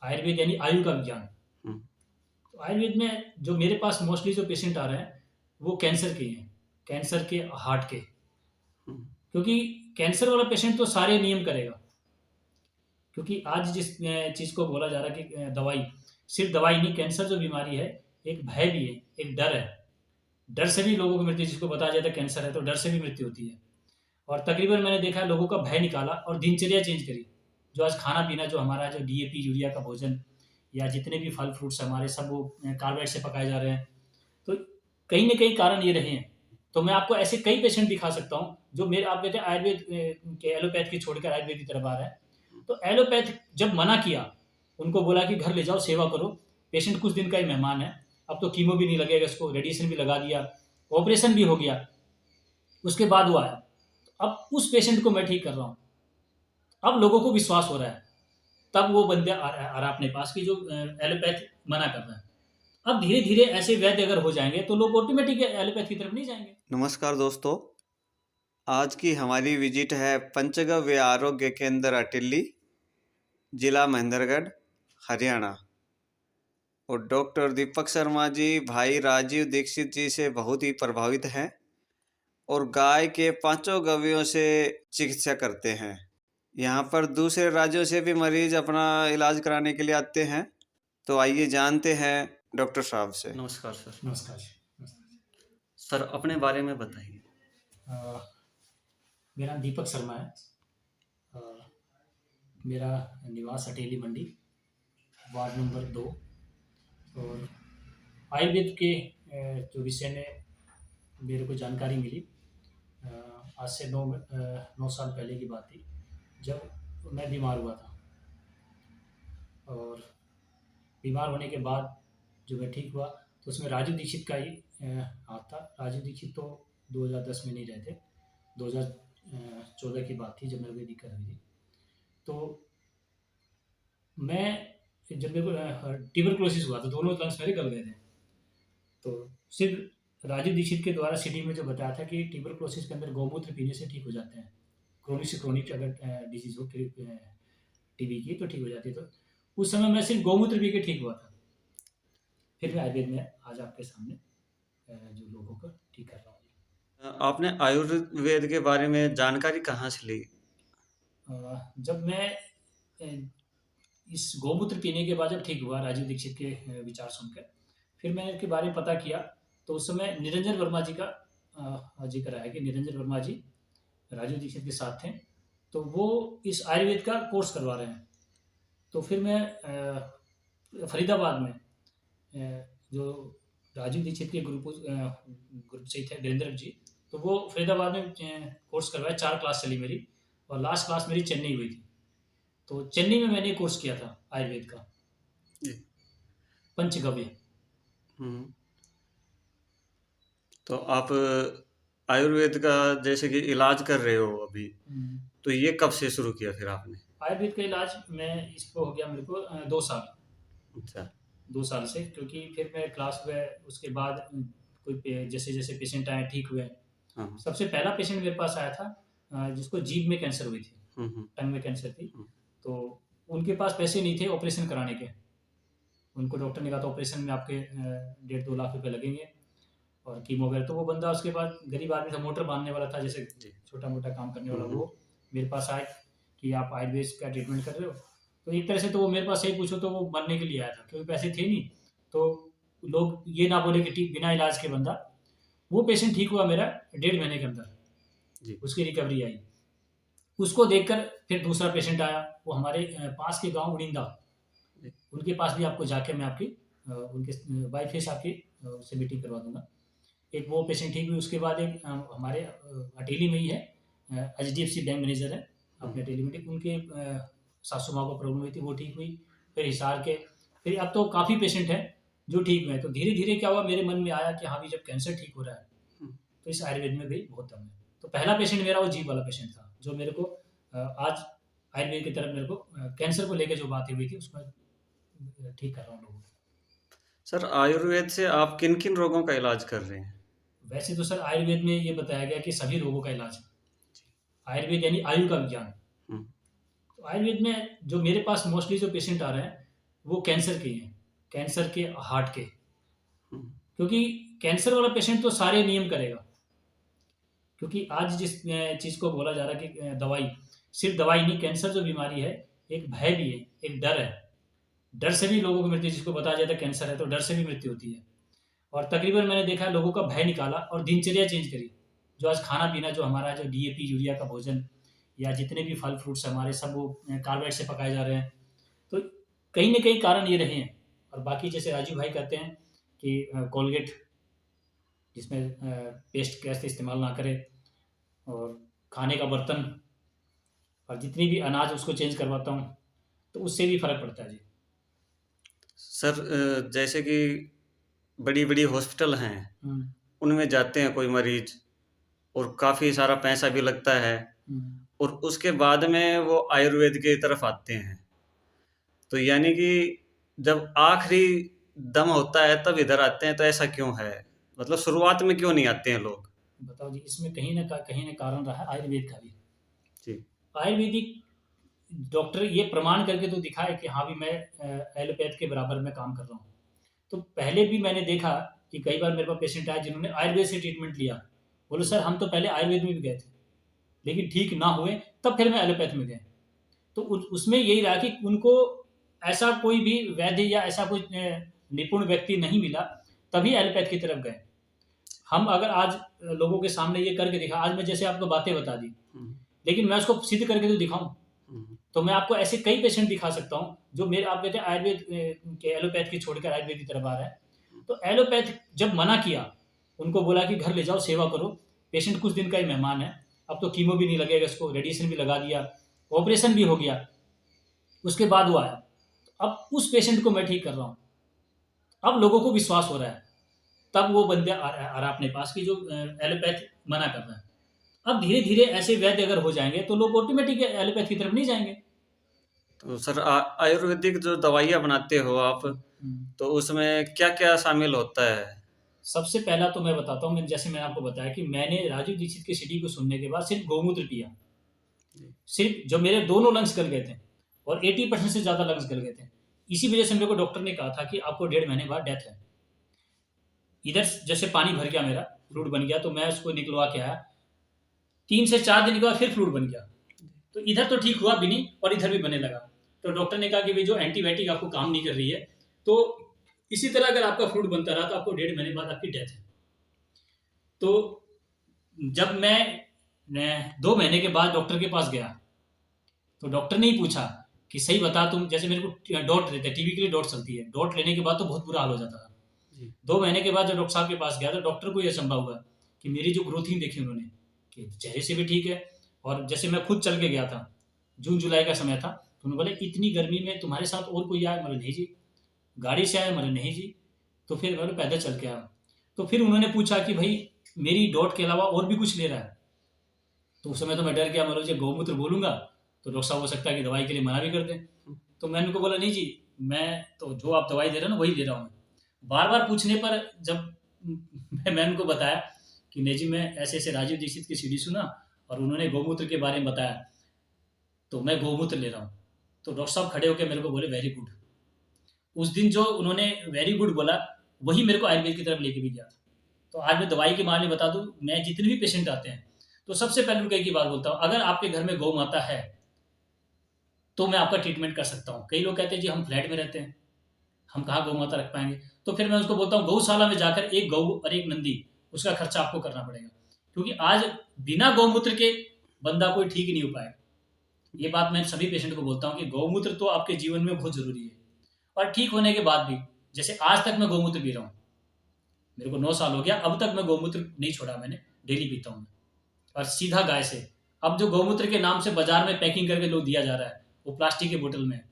आयुर्वेद यानी आयु का विज्ञान। हुँ, तो आयुर्वेद में जो मेरे पास मोस्टली जो पेशेंट आ रहे हैं, वो कैंसर के हैं, कैंसर के, हार्ट के। हुँ, क्योंकि कैंसर वाला पेशेंट तो सारे नियम करेगा, क्योंकि आज जिस चीज़ को बोला जा रहा है कि दवाई, सिर्फ दवाई नहीं, कैंसर जो बीमारी है, एक भय भी है, एक डर है। डर से भी लोगों की मृत्यु, जिसको बताया जाता है कैंसर है, तो डर से भी मृत्यु होती है। और तकरीबन मैंने देखा है लोगों का भय निकाला और दिनचर्या चेंज करी। जो आज खाना-पीना जो हमारा जो डीएपी, यूरिया का भोजन, या जितने भी फल फ्रूट्स हमारे सब वो कार्बाइड से पकाए जा रहे हैं। तो कहीं न कहीं कारण ये रहे हैं। तो मैं आपको ऐसे कई पेशेंट दिखा सकता हूँ, जो मेरे आप कहते हैं आयुर्वेद के एलोपैथ की छोड़कर आयुर्वेद की तरफ आ रहा है। तो एलोपैथ जब मना किया, उनको बोला कि घर ले जाओ, सेवा करो, पेशेंट कुछ दिन का ही मेहमान है, अब तो कीमो भी नहीं लगेगा इसको, रेडिएशन भी लगा दिया, ऑपरेशन भी हो गया, उसके बाद वो आया। अब उस पेशेंट को मैं ठीक कर रहा हूँ। अब लोगों को विश्वास हो रहा है। तब वो बंदा आ रहा अपने पास कि जो एलोपैथ मना कर रहा है। अब धीरे-धीरे ऐसे वैद्य अगर हो जाएँगे, तो लोग ऑटोमेटिक एलोपैथ की तरफ नहीं जाएँगे। नमस्कार दोस्तों, आज की हमारी विजिट है पंचगव्य आरोग्य केंद्र अटिल्ली, जिला महेंद्रगढ़, हरियाणा। और डॉक्टर दीपक शर्मा जी भाई राजीव दीक्षित जी से बहुत ही प्रभावित हैं और गाय के पांचों गव्यों से चिकित्सा करते हैं। यहाँ पर दूसरे राज्यों से भी मरीज अपना इलाज कराने के लिए आते हैं। तो आइए जानते हैं डॉक्टर साहब से। नमस्कार सर। नमस्कार जी। नमस्कार। सर अपने बारे में बताइए। अ, मेरा नाम दीपक शर्मा है। अ, मेरा निवास हटेली मंडी, वार्ड नंबर 2। और आयुर्वेद के जो विषय में मेरे को जानकारी मिली, अ, आज से 9 साल पहले की बात थी, जब मैं बीमार हुआ था। और बीमार होने के बाद जो मैं ठीक हुआ, तो उसमें राजू दीक्षित का ही हाथ था। राजू दीक्षित तो 2010 में नहीं रहे थे, 2014 की बात थी जब मेरे को ये दिक्कत हुई थी। तो मैं जब मेरे को ट्यूबरकुलोसिस हुआ, तो दोनों लंग्स मेरे गल गए थे। तो सिर्फ राजू दीक्षित के द्वारा सिटी में जो बताया था कि ट्यूबरकुलोसिस के अंदर गौमूत्र पीने से ठीक हो जाते हैं। क्रोनिक से क्रोनिक अगर डिजीज़ हो, टीबी की, तो ठीक हो जाती है। तो उस समय मैं सिर्फ गौमूत्र पी के ठीक हुआ था। फिर मैं आयुर्वेद में आज आपके सामने जो लोगों को ठीक कर रहा हूँ। आपने आयुर्वेद के बारे में जानकारी कहाँ से ली? जब मैं इस गौमूत्र पीने के बाद जब ठीक हुआ राजीव दीक्षित के विचार सुनकर, फिर मैंने इसके बारे में पता किया। तो उस समय निरंजन वर्मा जी का जिक्र आया कि निरंजन वर्मा जी राजीव दीक्षित के साथ थे, तो वो इस आयुर्वेद का कोर्स करवा रहे हैं। तो फिर मैं फरीदाबाद में जो राजीव दीक्षित के ग्रुप से ही थे वीरेंद्र जी, तो वो फरीदाबाद में कोर्स करवाया। 4 क्लास चली मेरी, और लास्ट क्लास मेरी चेन्नई हुई थी। तो चेन्नई में मैंने कोर्स किया था आयुर्वेद का, जी। पंचगव्य। हुँ। तो आप आयुर्वेद का जैसे कि इलाज कर रहे हो अभी, तो ये कब से शुरू किया फिर आपने? आयुर्वेद का इलाज मैं इसको हो गया मेरे को 2 साल। अच्छा। 2 साल से, क्योंकि फिर मैं क्लास हुए, उसके बाद कोई जैसे-जैसे पेशेंट आए, ठीक हुए। हाँ, हाँ। सबसे पहला पेशेंट मेरे पास आया था जिसको जीभ में कैंसर हुई थी, हुँ, हुँ, टंग में कैंसर थी। हुँ, तो उनके पास पैसे नहीं थे ऑपरेशन कराने के। उनको डॉक्टर ने कहा था ऑपरेशन में आपके 1.5-2 लाख रुपए लगेंगे, और कीमो वगैरह। तो वो बंदा उसके बाद गरीब आदमी था, मोटर बाँधने वाला था, जैसे जी। छोटा-मोटा काम करने हुँ, वाला, हुँ, वो मेरे पास आए कि आप आयुर्वेद का ट्रीटमेंट कर रहे हो। तो एक तरह से तो वो मेरे पास सही पूछो तो वो मरने के लिए आया था, क्योंकि पैसे थे नहीं। तो लोग ये ना बोले कि ठीक बिना इलाज के बंदा, वो पेशेंट ठीक हुआ मेरा 1.5 महीने के अंदर, जी। उसकी रिकवरी आई। उसको देखकर फिर दूसरा पेशेंट आया, वो हमारे पास के गाँव उड़िंदा, जी। उनके पास भी आपको जाके मैं आपकी उनके वाइफ से आपकी उससे मीटिंग करवा दूँगा। एक वो पेशेंट ठीक हुई, उसके बाद एक हमारे अटेली में ही है, एचडीएफसी बैंक मैनेजर है हुँ, अपने अटेली में, ठीक उनके सासू माँ को प्रॉब्लम हुई थी, वो ठीक हुई। फिर हिसार के, फिर अब तो काफ़ी पेशेंट हैं जो ठीक हुए हैं। तो धीरे-धीरे क्या हुआ, मेरे मन में आया कि हाँ, भी जब कैंसर ठीक हो रहा है, हुँ। तो इस आयुर्वेद में भी बहुत दम है। तो पहला पेशेंट मेरा वो जीभ वाला पेशेंट था, जो मेरे को आज आयुर्वेद की तरफ मेरे को कैंसर को लेके जो बातें हुई थी, उसमें ठीक कर रहा हूँ लोगों को। सर आयुर्वेद से आप किन-किन रोगों का इलाज कर रहे हैं? वैसे तो सर आयुर्वेद में ये बताया गया कि सभी रोगों का इलाज है। जी। आयुर्वेद यानी आयु का विज्ञान। हुँ, तो आयुर्वेद में जो मेरे पास मोस्टली जो पेशेंट आ रहे हैं, वो कैंसर के हैं, कैंसर के, हार्ट के। हम्म, क्योंकि कैंसर वाला पेशेंट तो सारे नियम करेगा। क्योंकि आज जिस चीज़ को बोला जा रहा है कि दवाई, सिर्फ दवाई नहीं, कैंसर जो बीमारी है, एक भय भी है, एक डर है। डर से भी लोगों को मृत्यु, जिसको बताया जाता है कैंसर है तो डर से भी मृत्यु होती है। और तकरीबन मैंने देखा है लोगों का भय निकाला और दिनचर्या चेंज करी। जो आज खाना पीना जो हमारा जो डीएपी यूरिया का भोजन या जितने भी फल फ्रूट्स हमारे सब वो कार्बाइड से पकाए जा रहे हैं। तो कहीं न कहीं कारण ये रहे हैं। और बाकी जैसे राजीव भाई कहते हैं कि कोलगेट जिसमें पेस्ट कैसे इस्तेमाल ना करें, और खाने का बर्तन, और जितनी भी अनाज उसको चेंज करवाता हूँ, तो उससे भी फ़र्क पड़ता है जी। सर जैसे कि बड़ी बड़ी हॉस्पिटल हैं, हुँ, उनमें जाते हैं कोई मरीज और काफ़ी सारा पैसा भी लगता है, हुँ। और उसके बाद में वो आयुर्वेद की तरफ आते हैं। तो यानी कि जब आखिरी दम होता है तब इधर आते हैं, तो ऐसा क्यों है? मतलब शुरुआत में क्यों नहीं आते हैं लोग? बताओ जी, इसमें कहीं न कारण रहा है आयुर्वेद का भी। जी। आयुर्वेदिक डॉक्टर ये प्रमाण करके तो दिखाए कि हाँ, भी मैं एलोपैथ के बराबर में काम कर रहा हूँ। तो पहले भी मैंने देखा कि कई बार मेरे पास पेशेंट आए जिन्होंने आयुर्वेद से ट्रीटमेंट लिया। बोले सर हम तो पहले आयुर्वेद में भी गए थे, लेकिन ठीक ना हुए, तब फिर मैं एलोपैथ में गए। तो उसमें यही रहा कि उनको ऐसा कोई भी वैद्य या ऐसा कोई निपुण व्यक्ति नहीं मिला, तभी एलोपैथ की तरफ गए। हम अगर आज लोगों के सामने ये करके दिखा, आज मैं जैसे आपको बातें बता दी, हुँ, लेकिन मैं उसको सिद्ध करके तो दिखाऊँ। हुँ, तो मैं आपको ऐसे कई पेशेंट दिखा सकता हूँ, जो मेरे आप कहते हैं आयुर्वेद के एलोपैथ की छोड़कर आयुर्वेद की तरफ आ रहा है। तो एलोपैथ जब मना किया, उनको बोला कि घर ले जाओ, सेवा करो, पेशेंट कुछ दिन का ही मेहमान है, अब तो कीमो भी नहीं लगेगा इसको, रेडिएशन भी लगा दिया, ऑपरेशन भी हो गया, उसके बाद वो आया। अब उस पेशेंट को मैं ठीक कर रहा हूँ, अब लोगों को विश्वास हो रहा है, तब वो बंदे आ रहा अपने पास कि जो एलोपैथ मना कर रहा है। अब धीरे-धीरे ऐसे वैद्य अगर हो जाएँगे, तो लोग ऑटोमेटिक एलोपैथ की तरफ नहीं जाएँगे। तो सर आयुर्वेदिक जो दवाइयाँ बनाते हो आप, हुँ। तो उसमें क्या-क्या शामिल होता है? सबसे पहला तो मैं बताता हूँ, जैसे मैंने आपको बताया कि मैंने राजीव दीक्षित की सीडी को सुनने के बाद सिर्फ़ गौमूत्र पिया। जी। सिर्फ़ जब मेरे दोनों लंग्स गल गए थे और 80% से ज़्यादा लंग्स गल गए थे। इसी वज़ह से मेरे को डॉक्टर ने कहा था कि आपको 1.5 महीने बाद डेथ है। इधर जैसे पानी भर गया मेरा, फ्लूइड बन गया, तो मैं उसको निकलवा के आया। 3 से 4 दिन के बाद फिर फ्लूइड बन गया। तो इधर तो ठीक हुआ भी नहीं और इधर भी बनने लगा। तो डॉक्टर ने कहा कि भई जो एंटीबायोटिक आपको काम नहीं कर रही है, तो इसी तरह अगर आपका फ्लूइड बनता रहा तो आपको 1.5 महीने बाद आपकी डेथ है। तो जब मैं 2 महीने के बाद डॉक्टर के पास गया, तो डॉक्टर ने ही पूछा कि सही बता तुम, जैसे मेरे को डॉट लेते हैं, टीबी के लिए डॉट चलती है। डॉट लेने के बाद तो बहुत बुरा हाल हो जाता था। जी। 2 महीने के बाद जब डॉक्टर साहब के पास गया तो डॉक्टर को ये अचंभा हुआ कि मेरी जो ग्रोथिंग देखी उन्होंने, कि चेहरे से भी ठीक है, और जैसे मैं खुद चल के गया था, जून-जुलाई का समय था, तो उन्होंने बोला इतनी गर्मी में तुम्हारे साथ और कोई आया? मैंने नहीं जी। गाड़ी से आया? मैंने नहीं जी। तो फिर मैंने पैदल चल के आया। तो फिर उन्होंने पूछा कि भई मेरी डॉट के अलावा और भी कुछ ले रहा है? तो उस समय तो मैं डर गया, मतलब जो गौमूत्र बोलूँगा तो डॉक्टर साहब हो सकता है कि दवाई के लिए मना भी कर दें। तो मैंने उनको बोला नहीं जी, मैं तो जो आप दवाई दे रहे हो ना वही ले रहा हूँ मैं। बार-बार पूछने पर जब मैंने उनको बताया कि नहीं जी, मैं ऐसे-ऐसे राजीव दीक्षित की सीडी सुना और उन्होंने गौमूत्र के बारे में बताया, तो मैं गौमूत्र ले रहा हूँ। तो डॉक्टर साहब खड़े होके मेरे को बोले वेरी गुड। उस दिन जो उन्होंने वेरी गुड बोला, वही मेरे को आयुर्वेद की तरफ लेके भी गया था। तो आज मैं दवाई के मामले में बता दूँ, मैं जितने भी पेशेंट आते हैं, तो सबसे पहले उनको एक ही बात बोलता हूँ, अगर आपके घर में गौ माता है, तो मैं आपका ट्रीटमेंट कर सकता हूँ। कई लोग कहते हैं जी हम फ्लैट में रहते हैं, हम कहाँ गौ माता रख पाएँगे? तो फिर मैं उसको बोलता हूँ गौशाला में जाकर एक गऊ और एक नंदी, उसका खर्चा आपको करना पड़ेगा। क्योंकि आज बिना गौमूत्र के बंदा कोई ठीक नहीं हो पाएगा। ये बात मैं सभी पेशेंट को बोलता हूँ कि गौमूत्र तो आपके जीवन में बहुत ज़रूरी है। और ठीक होने के बाद भी, जैसे आज तक मैं गौमूत्र पी रहा हूँ, मेरे को 9 साल हो गया, अब तक मैं गौमूत्र नहीं छोड़ा मैंने, डेली पीता हूँ मैं, और सीधा गाय से। अब जो गौमूत्र के नाम से बाजार में पैकिंग करके लोग दिया जा रहा है, वो प्लास्टिक के बोतल में है,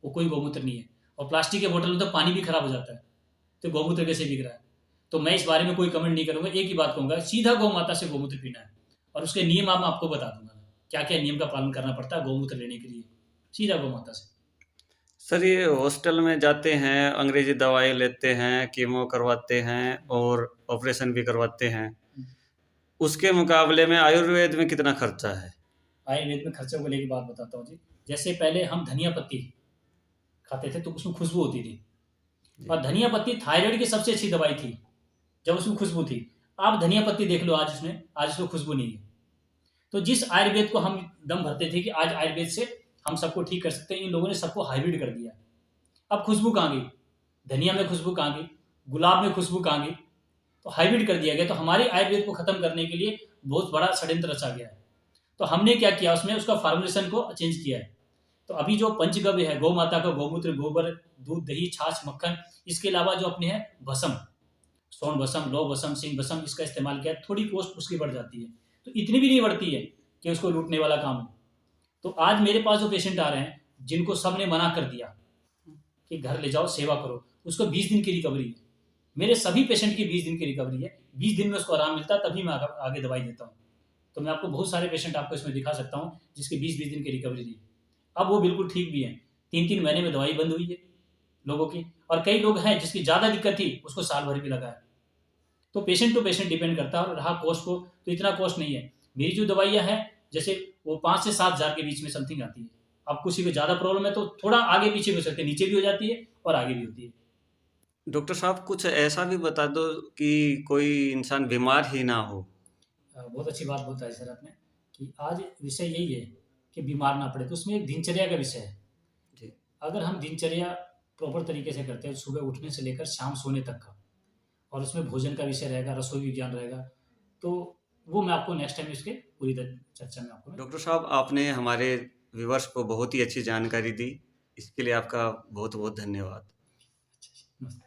वो कोई गौमूत्र नहीं है। और प्लास्टिक के बोतल में तो पानी भी खराब हो जाता है, तो गौमूत्र कैसे बिक रहा है? तो मैं इस बारे में कोई कमेंट नहीं करूंगा, एक ही बात कहूंगा, सीधा गौ माता से गौमूत्र पीना है। और उसके नियम आप आपको बता दूंगा, क्या क्या नियम का पालन करना पड़ता है गौमूत्र लेने के लिए, सीधा गौ माता से। सर ये हॉस्टल में जाते हैं, अंग्रेजी दवाई लेते हैं, कीमो करवाते हैं और ऑपरेशन भी करवाते हैं। उसके मुकाबले में आयुर्वेद में कितना खर्चा है? आयुर्वेद में खर्चों को लेकर बात बताता हूँ जी। जैसे पहले हम धनिया पत्ती खाते थे तो उसमें खुशबू होती थी। जी। और धनिया पत्ती थायराइड की सबसे अच्छी दवाई थी, जब उसमें खुशबू थी। आप धनिया पत्ती देख लो आज उसमें खुशबू नहीं है। तो जिस आयुर्वेद को हम दम भरते थे कि आज आयुर्वेद से हम सबको ठीक कर सकते हैं, इन लोगों ने सबको हाइब्रिड कर दिया। अब खुशबू कहाँ गई? धनिया में खुशबू कहाँ गई? गुलाब में खुशबू कहाँ गई? तो हाइब्रिड कर दिया गया। तो हमारे आयुर्वेद को खत्म करने के लिए बहुत बड़ा षड्यंत्र रचा गया है। तो हमने क्या किया, उसमें उसका फॉर्मुलेशन को चेंज किया है। तो अभी जो पंचगव्य है, गौ माता का गौमूत्र, गोबर, दूध, दही, छाछ, मक्खन, इसके अलावा जो अपने है भस्म, सोन भस्म, लौ भस्म, सिंह भस्म, इसका इस्तेमाल किया। थोड़ी कॉस्ट उसकी बढ़ जाती है, तो इतनी भी नहीं बढ़ती है कि उसको लूटने वाला काम हो। तो आज मेरे पास जो पेशेंट आ रहे हैं, जिनको सबने मना कर दिया कि घर ले जाओ सेवा करो, उसको 20 दिन की रिकवरी है। मेरे सभी पेशेंट की 20 दिन की रिकवरी है। 20 दिन में उसको आराम मिलता है, तभी मैं आगे दवाई देता हूँ। तो मैं आपको बहुत सारे पेशेंट आपको इसमें दिखा सकता हूँ जिसकी 20-20 दिन की रिकवरी रही। अब वो बिल्कुल ठीक भी है। 3-3 महीने में दवाई बंद हुई है लोगों की। और कई लोग हैं जिसकी ज़्यादा दिक्कत थी, उसको साल भर भी लगा है। तो पेशेंट टू पेशेंट डिपेंड करता है। और रहा कॉस्ट को, तो इतना कॉस्ट नहीं है। मेरी जो दवाइयाँ हैं, जैसे वो 5 से 7 हज़ार के बीच में समथिंग आती है। अब किसी को ज़्यादा प्रॉब्लम है तो थोड़ा आगे पीछे भी हो सकते हैं, नीचे भी हो जाती है और आगे भी होती है। डॉक्टर साहब कुछ ऐसा भी बता दो कि कोई इंसान बीमार ही ना हो। बहुत अच्छी बात बताई सर आपने कि आज विषय यही है कि बीमार ना पड़े। तो उसमें एक दिनचर्या का विषय है। जी। अगर हम दिनचर्या प्रॉपर तरीके से करते हैं, सुबह उठने से लेकर शाम सोने तक का, और उसमें भोजन का विषय रहेगा, रसोई विज्ञान रहेगा, तो वो मैं आपको नेक्स्ट टाइम इसके पूरी चर्चा में आपको डॉक्टर साहब आपने हमारे व्यूअर्स को बहुत ही अच्छी जानकारी दी, इसके लिए आपका बहुत बहुत धन्यवाद। नमस्ते।